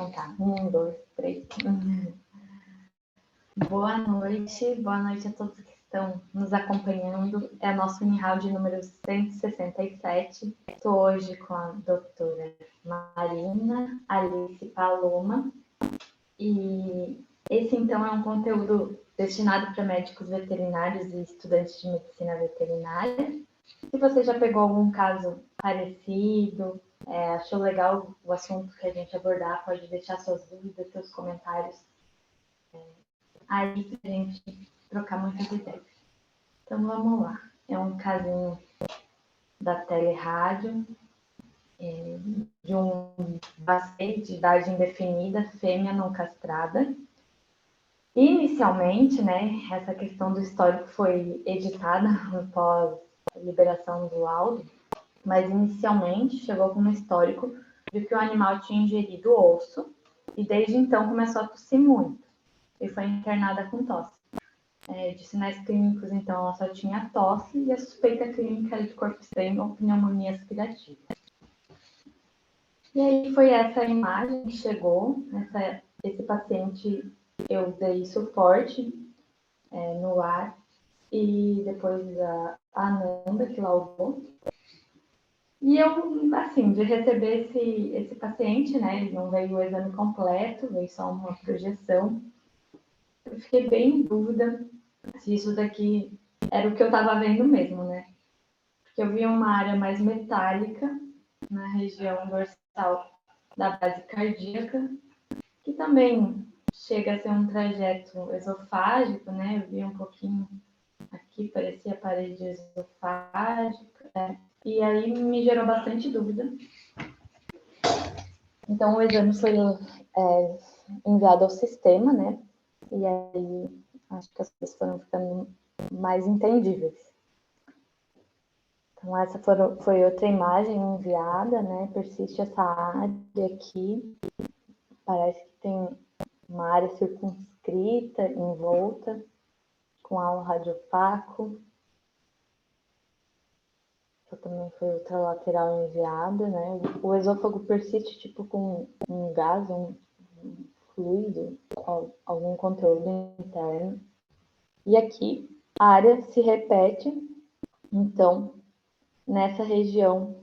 Então tá, 1, 2, 3. Boa noite a todos que estão nos acompanhando. É o nosso Uniround número 167. Estou hoje com a doutora Marina Alice Paloma. E esse, então, é um conteúdo destinado para médicos veterinários e estudantes de medicina veterinária. Se você já pegou algum caso parecido, achou legal o assunto que a gente abordar, pode deixar suas dúvidas, seus comentários aí para a gente trocar muitas ideias. Então vamos lá. É um casinho da telerádio, de um bacê de idade indefinida, fêmea não castrada. Inicialmente, né, essa questão do histórico foi editada após a liberação do laudo, mas inicialmente chegou com um histórico de que o animal tinha ingerido osso e desde então começou a tossir muito e foi internada com tosse. De sinais clínicos, então, ela só tinha tosse e a suspeita clínica era de corpo estranho ou pneumonia aspirativa. E aí foi essa imagem que chegou, esse paciente, eu dei suporte no ar e depois a Ananda que laudou. E eu, assim, de receber esse paciente, né, não veio o exame completo, veio só uma projeção, eu fiquei bem em dúvida se isso daqui era o que eu estava vendo mesmo, né? Porque eu vi uma área mais metálica na região dorsal da base cardíaca, que também chega a ser um trajeto esofágico, né? Eu vi um pouquinho aqui, parecia a parede esofágica, né? E aí me gerou bastante dúvida. Então o exame foi enviado ao sistema, né? E aí acho que as coisas foram ficando mais entendíveis. Então essa foi outra imagem enviada, né? Persiste essa área aqui. Parece que tem uma área circunscrita, envolta, com halo radiopaco. Essa também foi outra lateral enviada, né? O esôfago persiste tipo com um gás, um fluido, algum controle interno. E aqui a área se repete, então, nessa região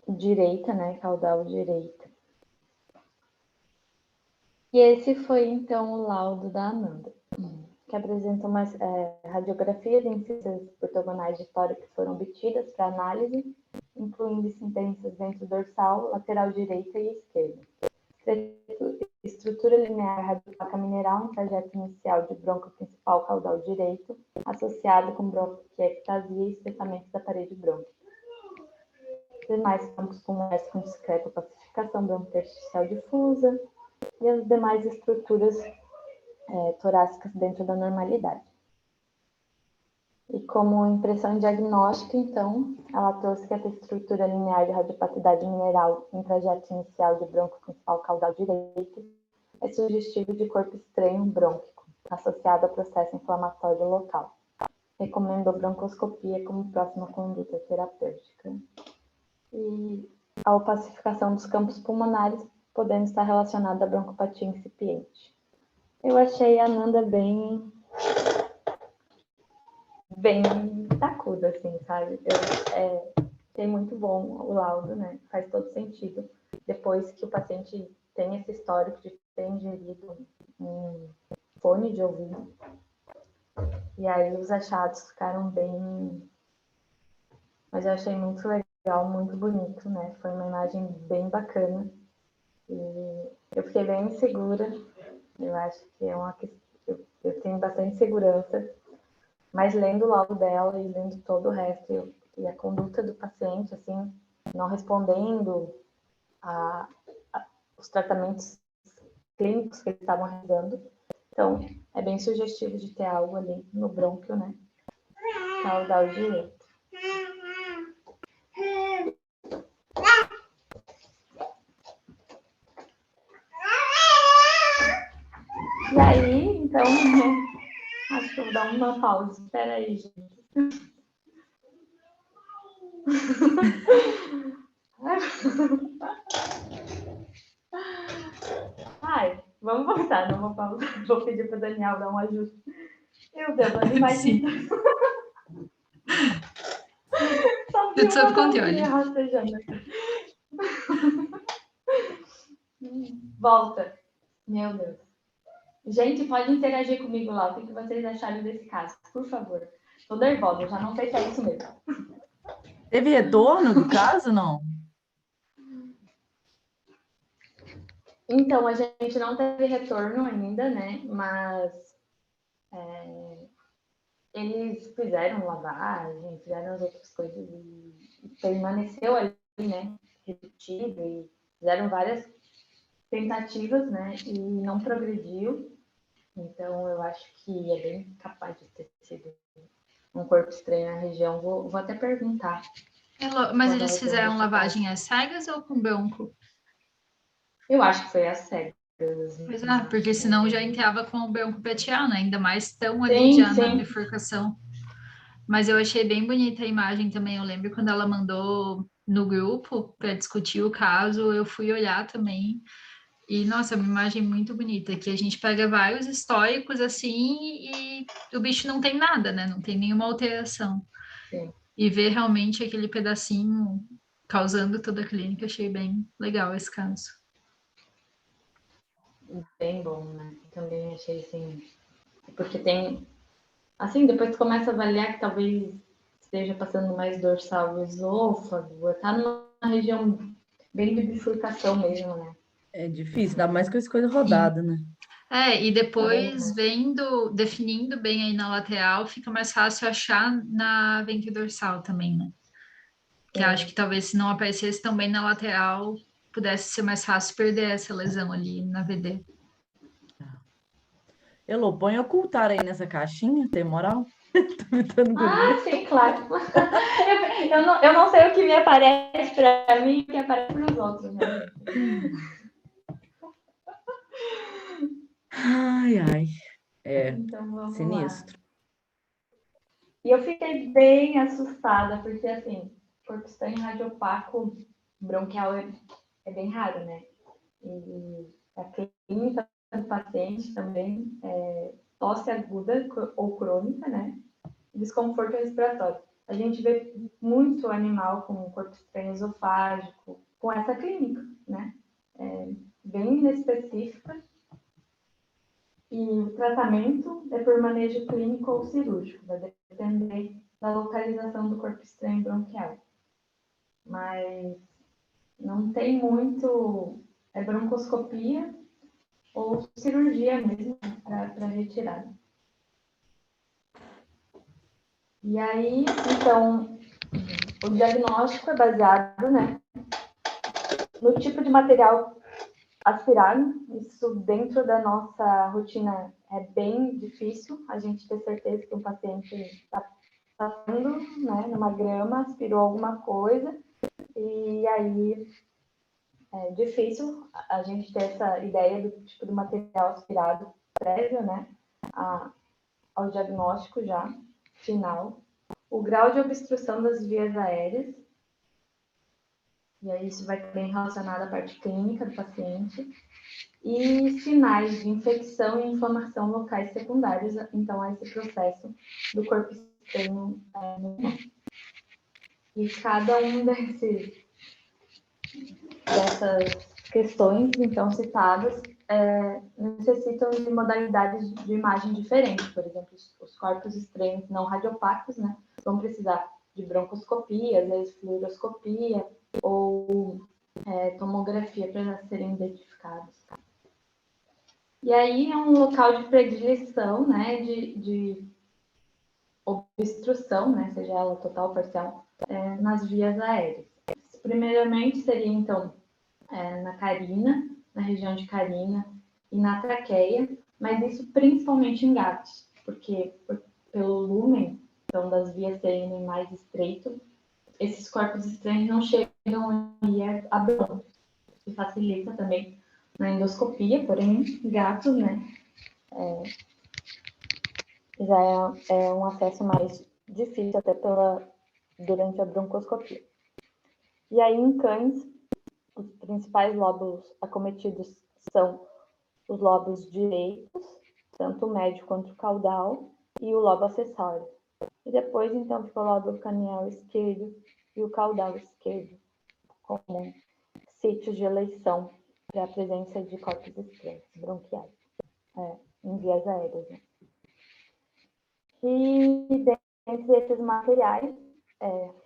direita, né, caudal direita. E esse foi, então, o laudo da Ananda, que apresenta uma radiografia de incisões ortogonais de tórax que foram obtidas para análise, incluindo sentenças dentro dorsal, lateral direita e esquerda. Estrutura linear radiopaca mineral em trajeto inicial de bronco principal caudal direito, associado com bronquiectasia e espessamento da parede brônquica. Demais campos pulmonares com discreta pacificação broncointersticial difusa e as demais estruturas torácicas dentro da normalidade. E como impressão diagnóstica, então, ela trouxe que essa estrutura linear de radiopacidade mineral em trajeto inicial de bronco principal caudal direito é sugestivo de corpo estranho brônquico, associado a processo inflamatório local. Recomendou broncoscopia como próxima conduta terapêutica. E a opacificação dos campos pulmonares podendo estar relacionada à broncopatia incipiente. Eu achei a Ananda bem tacuda, assim, sabe? Achei muito bom o laudo, né? Faz todo sentido. Depois que o paciente tem esse histórico de ter ingerido um fone de ouvido. E aí os achados ficaram bem... Mas eu achei muito legal, muito bonito, né? Foi uma imagem bem bacana. E eu fiquei bem insegura. Eu acho que é uma questão... Eu tenho bastante segurança. Mas lendo o laudo dela e lendo todo o resto e a conduta do paciente, assim, não respondendo os tratamentos clínicos que eles estavam realizando. Então, é bem sugestivo de ter algo ali no brônquio, né? Caudal direito. E aí, então, acho que eu vou dar uma pausa. Espera aí, gente. pausar, não vou pausar. Vou pedir para o Daniel dar um ajuste. Meu Deus, imagina. Só vi Tudo sob uma controle. mãozinha rastejando aqui. Volta. Meu Deus. Gente, pode interagir comigo lá. O que vocês acharam desse caso? Por favor. Tô nervosa, já não sei se é isso mesmo. Teve retorno do caso, não? Então, a gente não teve retorno ainda, né? Mas eles fizeram lavagem, fizeram as outras coisas e permaneceu ali, né? Repetido e fizeram várias tentativas, né? E não progrediu. Então, eu acho que é bem capaz de ter sido um corpo estranho na região. Vou até perguntar. Mas eles fizeram lavagem às cegas ou com bronco? Eu acho que foi às cegas. Pois é, porque senão já entrava com o bronco petiano, ainda mais tão ali já na bifurcação. Mas eu achei bem bonita a imagem também. Eu lembro quando ela mandou no grupo para discutir o caso, eu fui olhar também. E, nossa, é uma imagem muito bonita, que a gente pega vários históricos assim e o bicho não tem nada, né? Não tem nenhuma alteração. Sim. E ver realmente aquele pedacinho causando toda a clínica, achei bem legal esse caso. Bem bom, né? Também achei assim. Porque tem. Assim, depois tu começa a avaliar que talvez esteja passando mais dorsal esôfago, tá numa região bem de bifurcação mesmo, né? É difícil, ainda mais com essa coisa rodada, né? E depois definindo bem aí na lateral, fica mais fácil achar na ventridorsal também, né? Que acho que talvez se não aparecesse tão bem na lateral, pudesse ser mais fácil perder essa lesão ali na VD. Elô, põe ocultar aí nessa caixinha, tem moral? Tô me dando guria. Sim, claro. eu não sei o que me aparece para mim e o que aparece para os outros, né? Ai. Então vamos sinistro. lá. E eu fiquei bem assustada, porque assim, corpo estranho radiopaco bronquial é bem raro, né? E a clínica do paciente também é tosse aguda ou crônica, né? Desconforto respiratório. A gente vê muito animal com corpo estranho esofágico, com essa clínica, né? Bem específica. E o tratamento é por manejo clínico ou cirúrgico, vai depender da localização do corpo estranho bronquial. Mas não tem muito, é broncoscopia ou cirurgia mesmo para retirada. E aí, então, o diagnóstico é baseado, né, no tipo de material aspirado. Isso dentro da nossa rotina é bem difícil, a gente ter certeza que um paciente está passando, né, numa grama, aspirou alguma coisa, e aí é difícil a gente ter essa ideia do tipo de material aspirado prévio, né, ao diagnóstico já final. O grau de obstrução das vias aéreas, e aí isso vai bem relacionado à parte clínica do paciente, e sinais de infecção e inflamação locais secundários, então, a esse processo do corpo estranho normal. E cada um dessas questões, então, citadas, necessitam de modalidades de imagem diferentes. Por exemplo, os corpos estranhos não radiopáticos, né, vão precisar de broncoscopia, às vezes fluoroscopia ou tomografia para serem identificados. E aí é um local de predileção, né, de obstrução, né, seja ela total ou parcial, nas vias aéreas. Primeiramente seria, então, na carina, na região de carina e na traqueia, mas isso principalmente em gatos, porque pelo lumen, então, das vias serem mais estreito, esses corpos estranhos não chegam aí a bronco, que facilita também na endoscopia, porém, gatos, né, já é um acesso mais difícil até durante a broncoscopia. E aí, em cães, os principais lóbulos acometidos são os lobos direitos, tanto o médio quanto o caudal, e o lobo acessório. E depois, então, fica o lobo cranial esquerdo e o caudal esquerdo, como sítios de eleição para a presença de corpos estranhos bronquiais, em vias aéreas. Né? E dentro desses materiais,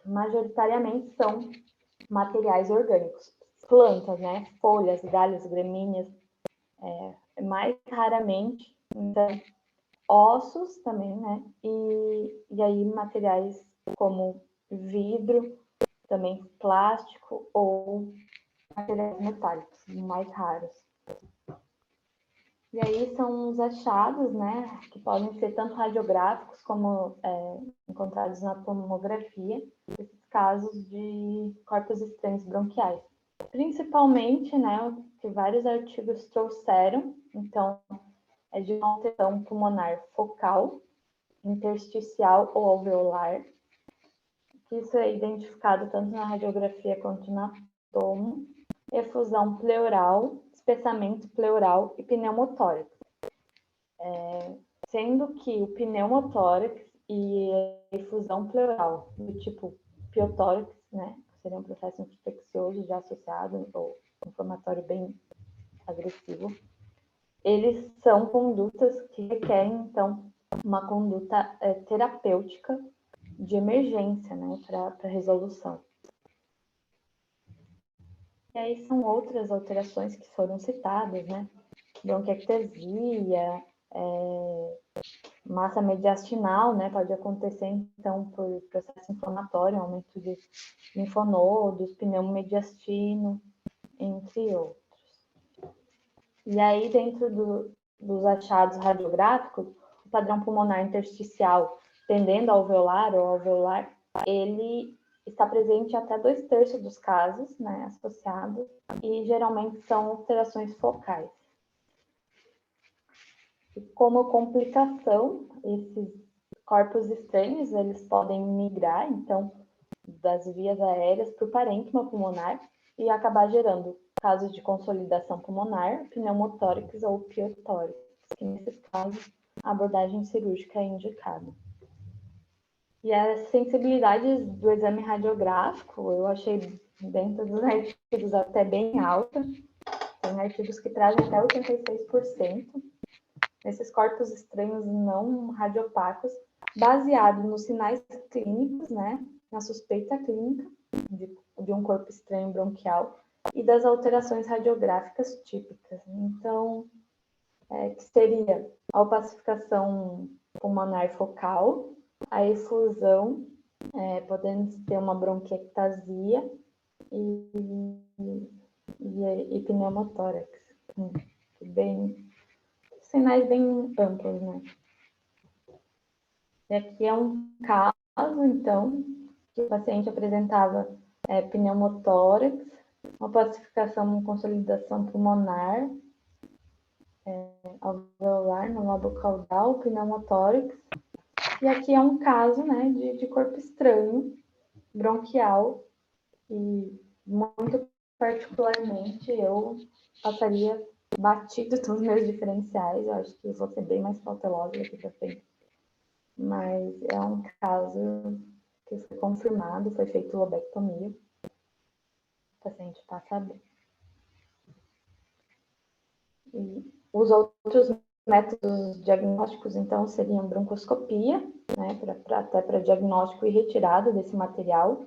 majoritariamente são materiais orgânicos, plantas, né? Folhas, galhos, gramíneas, mais raramente, então, ossos também, né? E aí materiais como vidro, também plástico ou materiais metálicos, mais raros. E aí são os achados, né, que podem ser tanto radiográficos como encontrados na tomografia, esses casos de corpos estranhos bronquiais. Principalmente, né, o que vários artigos trouxeram, então, é de uma alteração pulmonar focal, intersticial ou alveolar, que isso é identificado tanto na radiografia quanto na tomo, efusão pleural, espessamento pleural e pneumotórax. Sendo que o pneumotórax e a efusão pleural do tipo piotórax, né, seria um processo infeccioso já associado ou inflamatório bem agressivo, eles são condutas que requerem, então, uma conduta terapêutica de emergência, né, para resolução. E aí são outras alterações que foram citadas, né, bronquiectasia, massa mediastinal, né, pode acontecer, então, por processo inflamatório, aumento de linfonodos, pneumomediastino, entre outros. E aí, dentro dos achados radiográficos, o padrão pulmonar intersticial tendendo ao alveolar ou alveolar, ele está presente em até 2/3 dos casos, né, associados, e geralmente são alterações focais. E como complicação, esses corpos estranhos, eles podem migrar, então, das vias aéreas para o parênquima pulmonar e acabar gerando casos de consolidação pulmonar, pneumotórax ou piotórax, que nesses casos a abordagem cirúrgica é indicada. E as sensibilidades do exame radiográfico, eu achei dentro dos artigos até bem alta, tem artigos que trazem até 86%, nesses corpos estranhos não radiopacos, baseado nos sinais clínicos, né, na suspeita clínica de um corpo estranho bronquial e das alterações radiográficas típicas. Então, que seria a opacificação pulmonar focal, a efusão, podendo ter uma bronquiectasia e pneumotórax. Sinais bem amplos, né? E aqui é um caso, então, que o paciente apresentava pneumotórax, uma opacificação, uma consolidação pulmonar, alveolar no lobo caudal, pneumotórax. E aqui é um caso, né, de corpo estranho, bronquial, e muito particularmente eu passaria batido dos meus diferenciais, eu acho que vou ser bem mais cautelosa daqui para frente. Mas é um caso que foi confirmado, foi feito lobectomia, o paciente passa bem. E os outros métodos diagnósticos, então, seriam broncoscopia, né, até para diagnóstico e retirada desse material.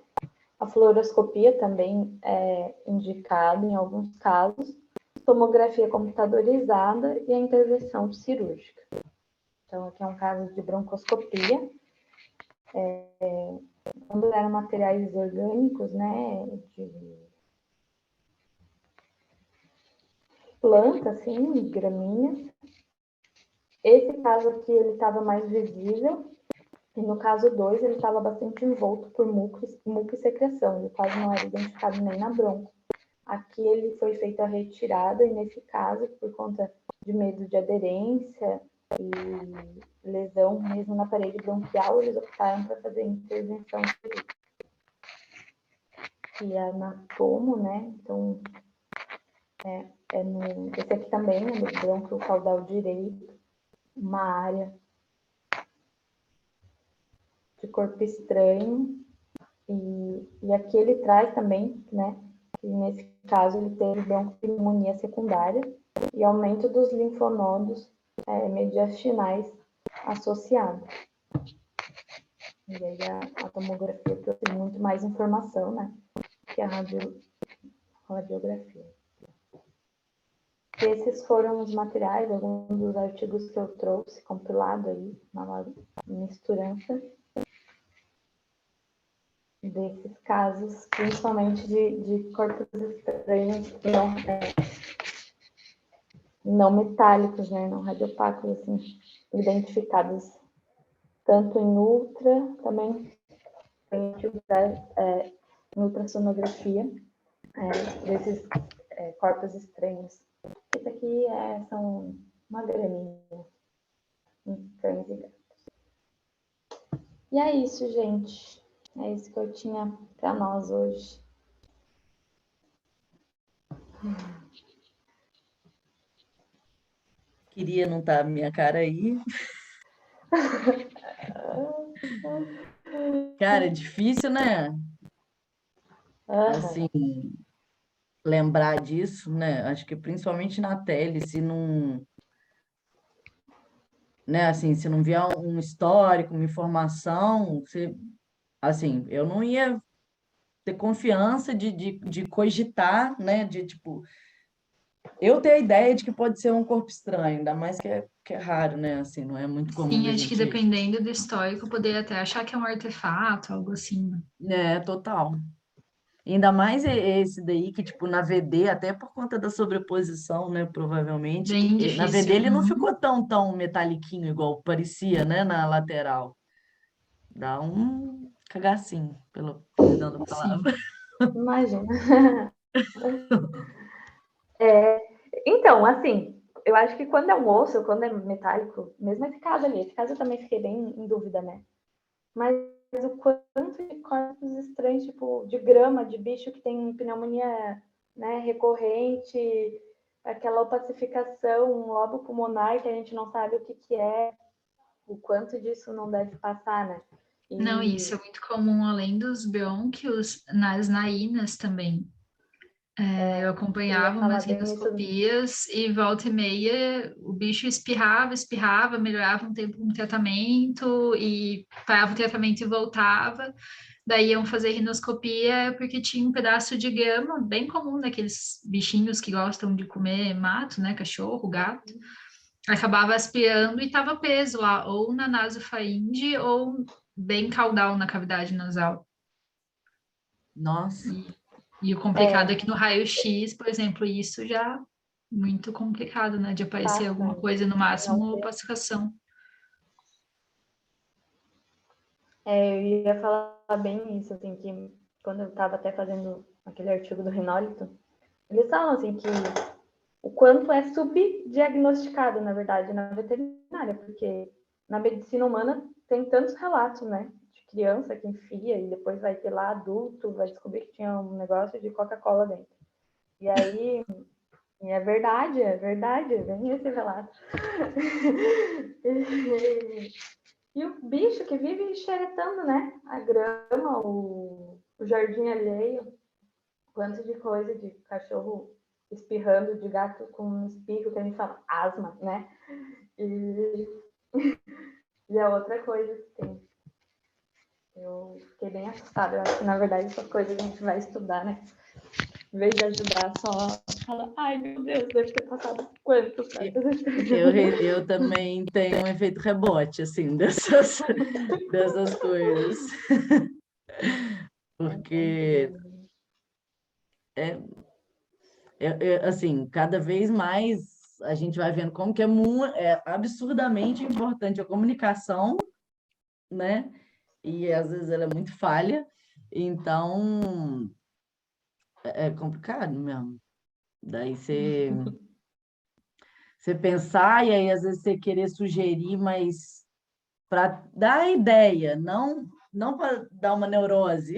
A fluoroscopia também é indicada em alguns casos, tomografia computadorizada e a intervenção cirúrgica. Então, aqui é um caso de broncoscopia. Quando eram materiais orgânicos, né, de planta, assim, gramíneas. Esse caso aqui, ele estava mais visível, e no caso 2, ele estava bastante envolto por muco e secreção, ele quase não era identificado nem na bronco. Aqui ele foi feita a retirada, e nesse caso, por conta de medo de aderência e lesão mesmo na parede bronquial, eles optaram para fazer intervenção cirúrgica. E a na tomo, né, então, Esse aqui também, no brônquio caudal direito, uma área de corpo estranho. E aqui ele traz também, né, que nesse caso ele teve broncopneumonia secundária e aumento dos linfonodos mediastinais associados. E aí a tomografia trouxe muito mais informação, né, que a radiografia. Esses foram os materiais, alguns dos artigos que eu trouxe, compilado aí, na misturança desses casos, principalmente de corpos estranhos não metálicos, né, não radiopáticos, assim, identificados tanto em ultra, também em ultrassonografia, desses corpos estranhos. Esse aqui são uma graminha em cães e gatos. E é isso, gente. É isso que eu tinha para nós hoje. Queria não estar a minha cara aí. Cara, é difícil, né? Assim, lembrar disso, né? Acho que principalmente na tele, se não, né, assim, se não vier um histórico, uma informação, assim, eu não ia ter confiança de cogitar, né? De tipo, eu tenho a ideia de que pode ser um corpo estranho, ainda mais que é raro, né? Assim, não é muito comum Sim, da acho que gente. dependendo do histórico, eu poderia até achar que é um artefato, algo assim, né? É, total. Ainda mais esse daí, que, tipo, na VD, até por conta da sobreposição, né, provavelmente, Bem na VD difícil. ele não Uhum. ficou tão metaliquinho igual parecia, né, na lateral. Dá um cagacinho, pelo perdão da Sim. palavra. Imagina. Então, assim, eu acho que quando é um osso, quando é metálico, mesmo esse caso eu também fiquei bem em dúvida, né? Mas o quanto de corpos estranhos, tipo, de grama, de bicho que tem pneumonia, né, recorrente, aquela opacificação, um lobo pulmonar que a gente não sabe o que é, o quanto disso não deve passar, né? Não, isso é muito comum, além dos brônquios, nas narinas também. Eu eu ia acompanhava falar umas bem nisso. rinoskopias e volta e meia o bicho espirrava, melhorava um tempo com o tratamento e parava o tratamento e voltava. Daí iam fazer rinoscopia porque tinha um pedaço de grama, bem comum daqueles bichinhos que gostam de comer mato, né? Cachorro, gato. Acabava aspirando e estava preso lá, ou na nasofaringe ou bem caudal na cavidade nasal. Nossa, E o complicado é que no raio-x, por exemplo, isso já muito complicado, né? De aparecer alguma Bastante. coisa, no Não máximo, sei. opacificação. Eu ia falar bem isso, assim, que quando eu estava até fazendo aquele artigo do Rinólito, eles falam, assim, que o quanto é subdiagnosticado, na verdade, na veterinária, porque na medicina humana tem tantos relatos, né? De criança que enfia e depois vai ter lá adulto, vai descobrir que tinha um negócio de Coca-Cola dentro. E aí, é verdade, vem esse relato. E o bicho que vive xeretando, né? A grama, o jardim alheio, quanto de coisa de cachorro espirrando, de gato com um espirro que a gente fala asma, né? E, e a outra coisa que tem. Eu fiquei bem assustada. Eu acho que, na verdade, essas coisas a gente vai estudar, né? Em vez de ajudar, só fala, ai meu Deus, deve ter passado quantos corpos. eu também tenho um efeito rebote, assim, dessas coisas. Porque, assim, cada vez mais a gente vai vendo como que é absurdamente importante a comunicação, né? E às vezes ela é muito falha, então é complicado mesmo. Daí você pensar e aí às vezes você querer sugerir, mas para dar ideia, não para dar uma neurose,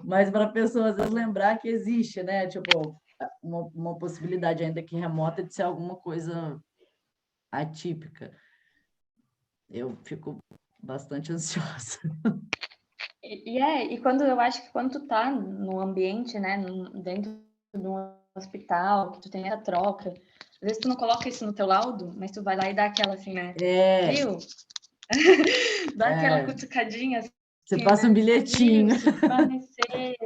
mas para a pessoa às vezes lembrar que existe, né? Tipo, uma possibilidade ainda que remota de ser alguma coisa atípica. Eu fico bastante ansiosa. E quando eu acho que quando tu tá no ambiente, né, dentro de um hospital, que tu tem a troca, às vezes tu não coloca isso no teu laudo, mas tu vai lá e dá aquela assim, né? Viu? Dá aquela cutucadinha assim, você passa um bilhetinho. Se permanecer,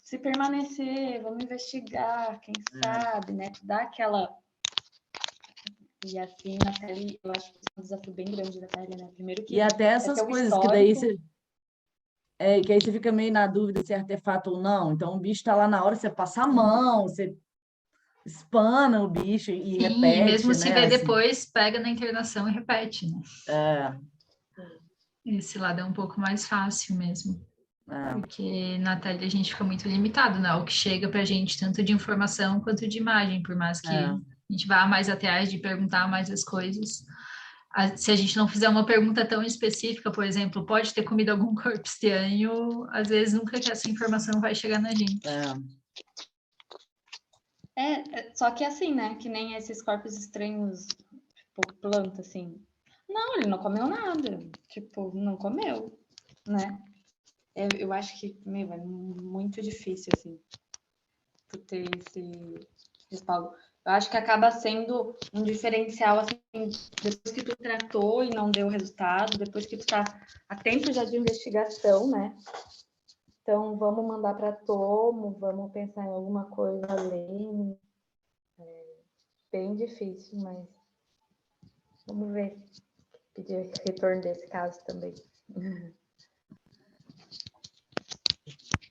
se permanecer, vamos investigar, quem sabe, né? Dá aquela... E assim, Natália, eu acho que é um desafio bem grande, Natália, né? Primeiro que E até essas coisas que daí você... que aí você fica meio na dúvida se é artefato ou não. Então, o bicho está lá na hora, você passa a mão, você espana o bicho e Sim, repete, e mesmo se né? vê Assim, depois, pega na internação e repete, né? Esse lado é um pouco mais fácil mesmo. Porque na tele a gente fica muito limitado, né? O que chega pra gente, tanto de informação quanto de imagem, por mais que a gente vá mais atrás de perguntar mais as coisas. Se a gente não fizer uma pergunta tão específica, por exemplo, pode ter comido algum corpo estranho, às vezes nunca que essa informação vai chegar na gente. Só que assim, né? Que nem esses corpos estranhos, tipo, planta, assim. Não, ele não comeu nada. Tipo, não comeu, né? Eu acho que, meu, é muito difícil, assim, tu ter esse respaldo. Eu acho que acaba sendo um diferencial, assim, depois que tu tratou e não deu resultado, depois que tu tá a tempo já de investigação, né? Então, vamos mandar para tomo, vamos pensar em alguma coisa além. Bem difícil, mas vamos ver. Pedir retorno desse caso também.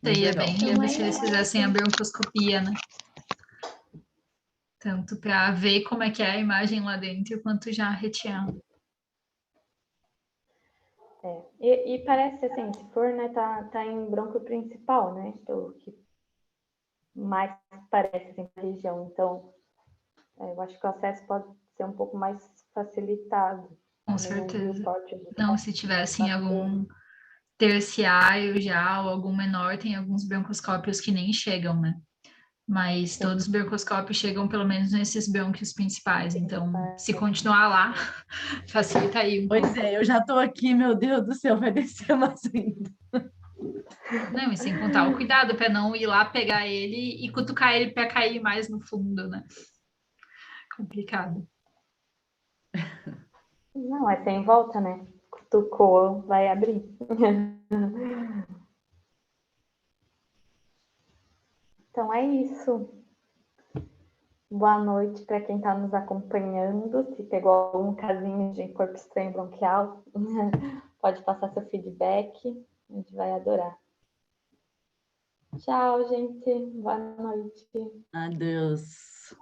Seria bem lindo se eles fizessem a broncoscopia, né? Tanto para ver como é que é a imagem lá dentro, quanto já retirar. E parece assim, se for, né, tá em bronco principal, né? Pelo que mais parece assim, na região. Então, eu acho que o acesso pode ser um pouco mais facilitado. Com certeza. Não, se tivessem algum terciário já ou algum menor, tem alguns broncoscópios que nem chegam, né? Mas todos os broncoscópios chegam pelo menos nesses brônquios principais. Então, se continuar lá, facilita aí um pouco. Pois é, eu já estou aqui, meu Deus do céu, vai descer mais ainda. Não, e sem contar o cuidado para não ir lá pegar ele e cutucar ele para cair mais no fundo, né? Complicado. Não, é sem volta, né? Cutucou, vai abrir. Então é isso. Boa noite para quem está nos acompanhando. Se pegou algum casinho de corpo estranho bronquial, pode passar seu feedback. A gente vai adorar. Tchau, gente. Boa noite. Adeus.